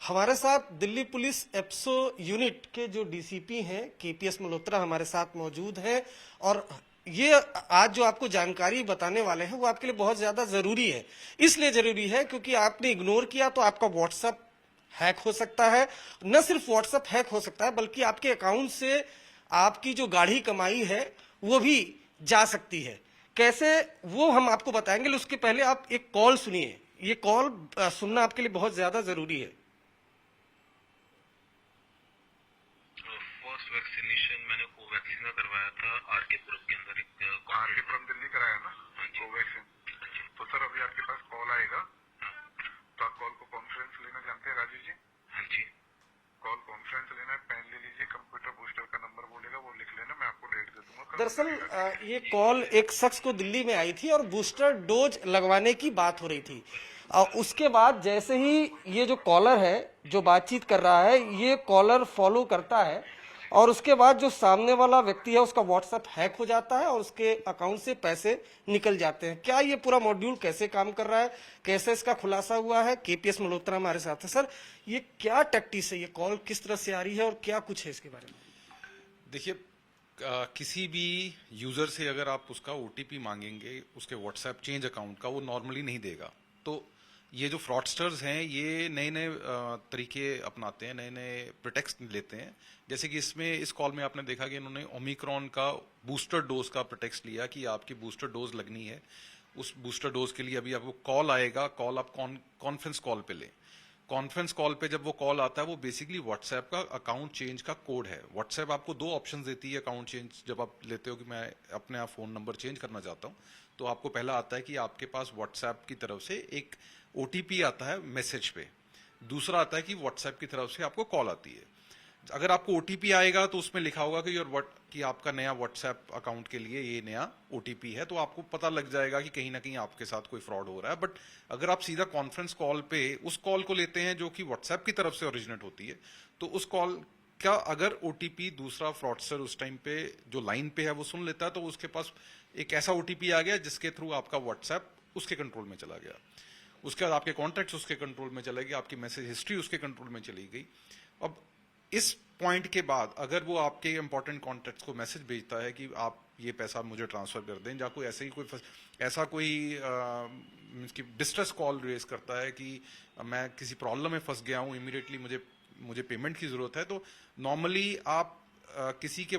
हमारे साथ Delhi police एप्सो unit के जो डीसीपी हैं केपीएस मल्होत्रा हमारे साथ मौजूद हैं और ये आज जो आपको जानकारी बताने वाले हैं वो आपके लिए बहुत ज्यादा जरूरी है। इसलिए जरूरी है क्योंकि आपने इग्नोर किया तो आपका व्हाट्सएप हैक हो सकता है। न सिर्फ व्हाट्सएप हैक हो सकता है बल्कि आपके अकाउंट से आपकी जो गाढ़ी कमाई है वो भी जा सकती है। कैसे वो हम आपको बताएंगे, उसके पहले आप एक कॉल सुनिए। ये कॉल सुनना आपके लिए बहुत ज्यादा जरूरी है। फर्स्ट वैक्सीनेशन मैंने कोवैक्सीन का करवाया था आरके पुरम के अंदर। एक आरके पुरम दिल्ली कराया ना कोवैक्सीन। तो सर अभी आपके पास कॉल आएगा। तो आप कॉल को कॉन्फ्रेंस लेना जानते हैं राजीव जी? हाँ जी। कॉल कॉन्फ्रेंस लेना है, पेन ले लीजिए, कंप्यूटर बूस्टर का नंबर बोलेगा वो लिख लेना, मैं आपको डेट दे दूंगा। दरअसल ये कॉल एक शख्स को दिल्ली में आई थी और बूस्टर डोज लगवाने की बात हो रही थी। उसके बाद जैसे ही ये जो कॉलर है जो बातचीत कर रहा है ये कॉलर फॉलो करता है और उसके बाद जो सामने वाला व्यक्ति है उसका व्हाट्सएप हैक हो जाता है और उसके अकाउंट से पैसे निकल जाते हैं। क्या ये पूरा मॉड्यूल कैसे काम कर रहा है, कैसे इसका खुलासा हुआ है, केपीएस मल्होत्रा हमारे साथ है। सर ये क्या टैक्टिस है, ये कॉल किस तरह से आ रही है और क्या कुछ है इसके बारे में? देखिए, किसी भी यूजर से अगर आप उसका ओटीपी मांगेंगे उसके व्हाट्सएप चेंज अकाउंट का, वो नॉर्मली नहीं देगा। तो ये जो फ्रॉडस्टर्स हैं ये नए नए तरीके अपनाते हैं, नए नए प्रोटेक्ट लेते हैं। जैसे कि इस कॉल में आपने देखा कि इन्होंने ओमिक्रॉन का बूस्टर डोज का प्रोटेक्ट लिया कि आपकी बूस्टर डोज लगनी है। उस बूस्टर डोज के लिए अभी आपको कॉल आएगा, कॉल आप कॉन्फ्रेंस कॉल पे लें। कॉन्फ्रेंस कॉल पे जब वो कॉल आता है वो बेसिकली व्हाट्सएप का अकाउंट चेंज का कोड है। व्हाट्सएप आपको दो ऑप्शन देती है अकाउंट चेंज जब आप लेते हो कि मैं अपने आप फोन नंबर चेंज करना चाहता हूँ। तो आपको पहला आता है कि आपके पास व्हाट्सएप की तरफ से एक ओटीपी आता है मैसेज पे, दूसरा आता है कि व्हाट्सएप की तरफ से आपको कॉल आती है। अगर आपको ओटीपी आएगा तो उसमें लिखा होगा कि आपका नया व्हाट्सएप अकाउंट के लिए ये नया ओटीपी है, तो आपको पता लग जाएगा कि कहीं ना कहीं आपके साथ कोई फ्रॉड हो रहा है। बट अगर आप सीधा कॉन्फ्रेंस कॉल पे उस कॉल को लेते हैं जो कि व्हाट्सएप की तरफ से ओरिजिनेट होती है, तो उस कॉल का अगर ओटीपी दूसरा फ्रॉडस्टर उस टाइम पे जो लाइन पे है वो सुन लेता है तो उसके पास एक ऐसा ओटीपी आ गया जिसके थ्रू आपका व्हाट्सएप उसके कंट्रोल में चला गया। उसके बाद आपके कॉन्टैक्ट्स उसके कंट्रोल में चले गए, आपकी मैसेज हिस्ट्री उसके कंट्रोल में चली गई। अब इस पॉइंट के बाद अगर वो आपके इंपॉर्टेंट कॉन्टैक्ट्स को मैसेज भेजता है कि आप ये पैसा मुझे ट्रांसफर कर दें, या कोई ऐसा कोई मींस की डिस्ट्रेस कॉल रेज करता है कि मैं किसी प्रॉब्लम में फंस गया हूँ, इमीडिएटली मुझे पेमेंट की जरूरत है, तो नॉर्मली आप किसी के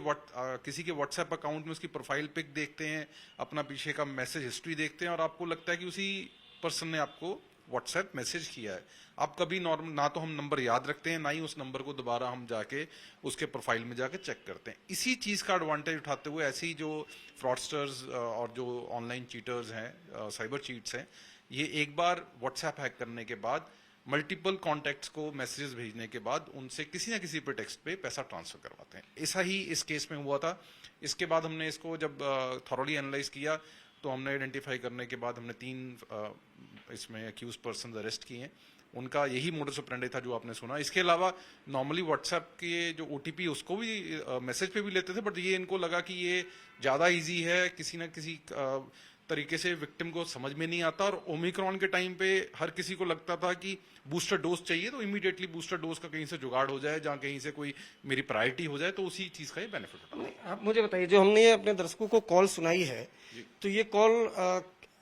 व्हाट्सएप अकाउंट में उसकी प्रोफाइल पिक देखते हैं, अपना पीछे का मैसेज हिस्ट्री देखते हैं और आपको लगता है कि उसी पर्सन ने आपको व्हाट्सएप मैसेज किया है। आप कभी ना तो हम नंबर याद रखते हैं, ना ही उस नंबर को दोबारा हम जाके उसके प्रोफाइल में जाके चेक करते हैं। इसी चीज का एडवांटेज उठाते हुए ऐसे ही जो फ्रॉडस्टर्स और जो ऑनलाइन चीटर्स हैं, साइबर चीट्स हैं, ये एक बार व्हाट्सएप हैक करने के बाद मल्टीपल कॉन्टैक्ट्स को मैसेजेस भेजने के बाद उनसे किसी ना किसी प्रेटेक्स्ट पे पैसा ट्रांसफर करवाते हैं। ऐसा ही इस केस में हुआ था। इसके बाद हमने इसको जब थॉरोली एनालाइज किया तो हमने आइडेंटिफाई करने के बाद हमने 3 इसमें अक्यूज पर्सन अरेस्ट किए हैं। उनका यही मोडस ऑपरेंडी था जो आपने सुना। इसके अलावा नॉर्मली व्हाट्सएप के जो ओटीपी उसको भी मैसेज पे भी लेते थे, बट ये इनको लगा कि ये ज्यादा इजी है, किसी ना किसी तरीके से विक्टिम को समझ में नहीं आता। और ओमिक्रॉन के टाइम पे हर किसी को लगता था कि बूस्टर डोज चाहिए तो इमीडिएटली बूस्टर डोज का कहीं से जुगाड़ हो जाए, जहां कहीं से कोई मेरी प्रायोरिटी हो जाए, तो उसी चीज का ये बेनिफिट होता है। आप मुझे बताइए, जो हमने ये अपने दर्शकों को कॉल सुनाई है तो ये कॉल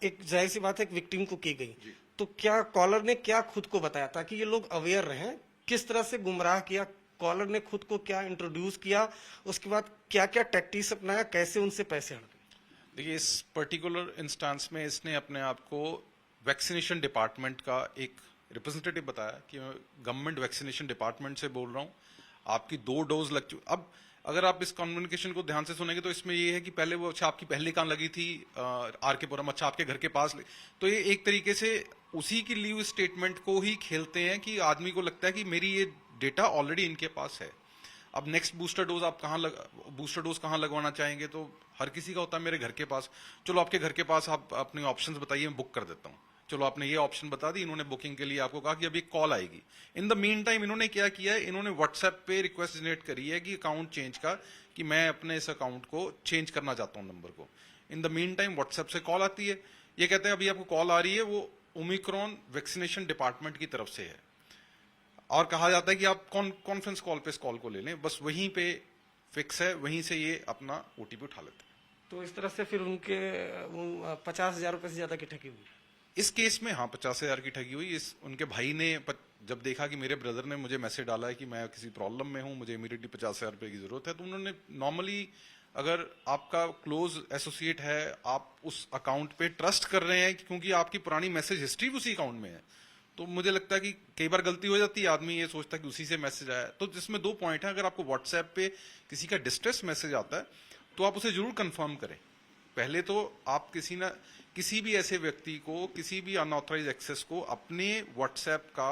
एक जाहिर सी बात है एक विक्टिम को की गई, तो क्या कॉलर ने क्या खुद को बताया ताकि ये लोग अवेयर रहें, किस तरह से गुमराह किया कॉलर ने, खुद को क्या इंट्रोड्यूस किया, उसके बाद क्या क्या टैक्टिक्स अपनाया, कैसे उनसे पैसे हड़पे? देखिए, इस पर्टिकुलर इंस्टेंस में इसने अपने आप को वैक्सीनेशन डिपार्टमेंट का एक रिप्रेजेंटेटिव बताया कि मैं गवर्नमेंट वैक्सीनेशन डिपार्टमेंट से बोल रहा हूँ, आपकी 2 डोज लग चुकी। अब अगर आप इस कम्युनिकेशन को ध्यान से सुनेंगे तो इसमें ये है कि पहले वो अच्छा आपकी पहले कहाँ लगी थी, आरके पुरम, अच्छा आपके घर के पास, तो ये एक तरीके से उसी की लीव स्टेटमेंट को ही खेलते हैं कि आदमी को लगता है कि मेरी ये डेटा ऑलरेडी इनके पास है। अब नेक्स्ट बूस्टर डोज आप कहाँ लगवाना चाहेंगे, तो हर किसी का होता है मेरे घर के पास। चलो आपके घर के पास आप अपने ऑप्शंस बताइए, मैं बुक कर देता हूँ। चलो आपने ये ऑप्शन बता दी, इन्होंने बुकिंग के लिए आपको कहा कि अभी कॉल आएगी। इन द मीन टाइम इन्होंने क्या किया है, इन्होंने व्हाट्सएप पे रिक्वेस्ट जनरेट करी है कि अकाउंट चेंज का, कि मैं अपने इस अकाउंट को चेंज करना चाहता हूँ नंबर को। In the mean time WhatsApp से कॉल आती है, ये कहते हैं अभी आपको कॉल आ रही है, वो ओमिक्रॉन वैक्सीनेशन डिपार्टमेंट की तरफ से है। और कहा जाता है कि आप कॉन्फ्रेंस कॉल पे इस कॉल को ले लें, बस वहीं पे फिक्स है, वहीं से ये अपना ओटीपी उठा लेते हैं। तो इस तरह से फिर उनके 50,000 रुपए से ज्यादा की ठगी हुई। इस केस में हाँ 50,000 की ठगी हुई। उनके भाई ने जब देखा कि मेरे ब्रदर ने मुझे मैसेज डाला है कि मैं किसी प्रॉब्लम में हूं, मुझे इमीडिएटली 50,000 रुपए की जरूरत है, तो उन्होंने नॉर्मली, अगर आपका क्लोज एसोसिएट है, आप उस अकाउंट पे ट्रस्ट कर रहे हैं क्योंकि आपकी पुरानी मैसेज हिस्ट्री उसी अकाउंट में है, तो मुझे लगता है कि कई बार गलती हो जाती है, आदमी ये सोचता है कि उसी से मैसेज आया। तो जिसमें दो पॉइंट है, अगर आपको व्हाट्सएप पे किसी का डिस्ट्रेस मैसेज आता है तो आप उसे जरूर कंफर्म करें। पहले तो आप किसी भी ऐसे व्यक्ति को, किसी भी अनऑथराइज एक्सेस को अपने व्हाट्सएप का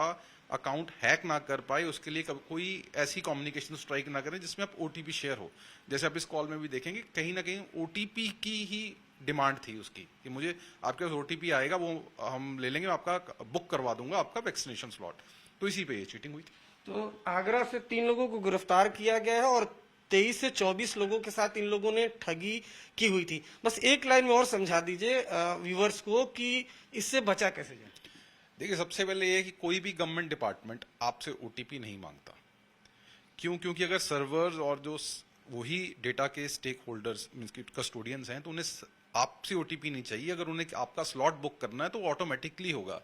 अकाउंट हैक ना कर पाए, उसके लिए कोई ऐसी कम्युनिकेशन स्ट्राइक ना करें जिसमें आप ओटीपी शेयर हो। जैसे आप इस कॉल में भी देखेंगे, कहीं ना कहीं ओटीपी की ही डिमांड थी उसकी कि मुझे आपके पास ओटीपी आएगा, वो हम ले लेंगे, आपका बुक करवा दूंगा आपका वैक्सीनेशन स्लॉट। तो इसी पे ये चीटिंग हुई थी। तो आगरा से 3 लोगों को गिरफ्तार किया गया है और 23 से 24 लोगों के साथ इन लोगों ने ठगी की हुई थी। बस एक लाइन में और समझा दीजिए व्यूवर्स को कि इससे बचा कैसे जाए। देखिए, सबसे पहले ये है कि कोई भी गवर्नमेंट डिपार्टमेंट आपसे ओटीपी नहीं मांगता। क्यों? क्योंकि अगर सर्वर्स और जो वही डेटा के स्टेक होल्डर्स मींस की कस्टोडियंस हैं, तो उन्हें आपसे ओटीपी नहीं चाहिए। अगर उन्हें आपका स्लॉट बुक करना है तो ऑटोमेटिकली होगा।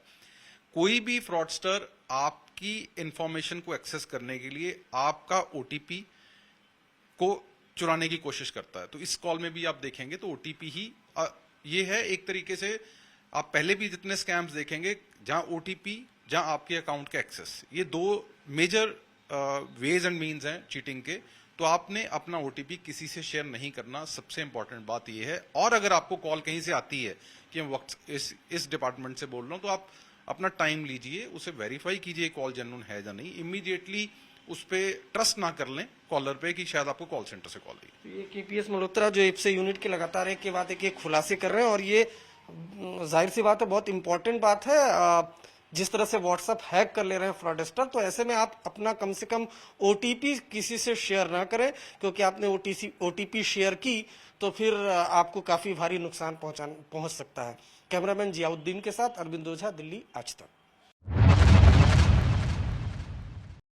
कोई भी फ्रॉडस्टर आपकी इंफॉर्मेशन को एक्सेस करने के लिए आपका ओटीपी को चुराने की कोशिश करता है। तो इस कॉल में भी आप देखेंगे तो ओटीपी ही ये है एक तरीके से। आप पहले भी जितने स्कैम्स देखेंगे, जहां ओटीपी, जहां आपके अकाउंट का एक्सेस, ये दो मेजर वेज एंड मीन्स हैं चीटिंग के। तो आपने अपना ओटीपी किसी से शेयर नहीं करना, सबसे इंपॉर्टेंट बात यह है। और अगर आपको कॉल कहीं से आती है कि मैं वक्त इस डिपार्टमेंट से बोल रहा हूं, तो आप अपना टाइम लीजिए, उसे वेरीफाई कीजिए कॉल जेन्युइन है या नहीं। इमीडिएटली उस पर ट्रस्ट ना कर लें कॉलर पे कि शायद आपको कॉल सेंटर से कॉल दी। तो ये केपीएस मल्होत्रा जो एप्सो यूनिट के लगातार एक के बाद एक खुलासे कर रहे हैं, और ये जाहिर सी बात है, बहुत इंपॉर्टेंट बात है। जिस तरह से व्हाट्सएप हैक कर ले रहे हैं फ्रॉडस्टर, तो ऐसे में आप अपना कम से कम ओटीपी किसी से शेयर ना करें, क्योंकि आपने ओटीपी शेयर की तो फिर आपको काफी भारी नुकसान पहुंच सकता है। कैमरामैन जियाउद्दीन के साथ अरविंद ओझा, दिल्ली आज तक।